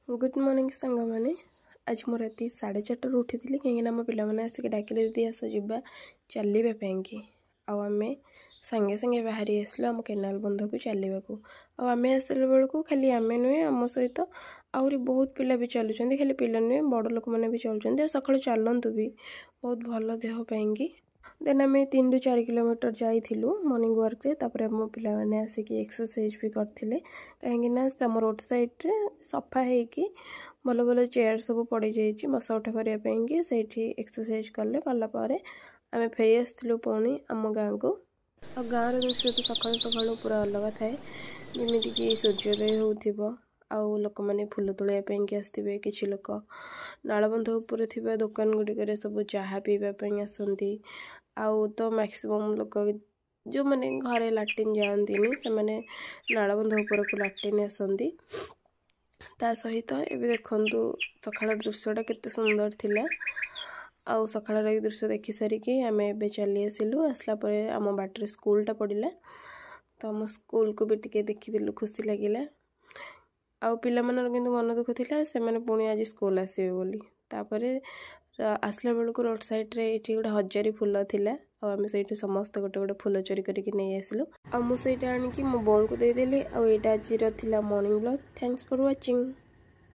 Good morning सांग मैंने आज मोर राति 4:30 उठी कहीं आम पे आसिक डाकिले दीदी आस जा चलवाई आम सांगे सांगे बाहरी आसलु आम केनाल बंध को चलवाक आम आसला बेलू खाली आम नुहे आम सहित आहरी बहुत पिला भी चलुं खाली पिला नुहे बड़ लोक मैंने भी चलुँच सका चलतु भी बहुत भल देहपाई देन आम 3 ରୁ 4 किलोमीटर जाइलु मॉर्निंग वर्क रे तापर आम पिला माने आसिक एक्सरसाइज भी करथिले कहीं आम रोड साइड रे सफा होगी भल भल चेयर सब पड़ जाइए बसा उठा करने से एक्सरसाइज कले कलापर आम फेरी आसलु पुणी आम गाँव को गाँव दृश्य तो सका सका पूरा अलग थाए जमीक सूर्योदय हो आउ लोक मैंने फूल तोड़ापी आसवे कि लोक नालबंध उपर थी दुकान गुड़िक सब चाहा पीवाई आसती आउ तो मैक्सिमम लोक जो मैंने घरे लाट्रिन जाती से मैंने नालबंध उपर को लाट्रिन आसती ता सहित एवं देखु सकाळ दृश्यटा केते सुंदर थिला आउ सकाळ दृश्य देखि सारिकी आम ए चली आसिलु आसला परे आम बाटर स्कूलटा पड़िला तो आम स्कूल को भी टिके देखी खुशी लगिला आउ पिला मनर किंतु मन दुख थिला से माने पुणी आज स्कूल आसीबे बोली तापरे आसला बेलू रोड साइड रे एठी गोटे हजारी फूल थिला आ आम से समस्त गोटे गोटे फूल चोरी करके नहीं आसिलु आ मु सेटा आनिकी मो बोन को दे देली आ एटा आज थिला morning blog thanks for watching.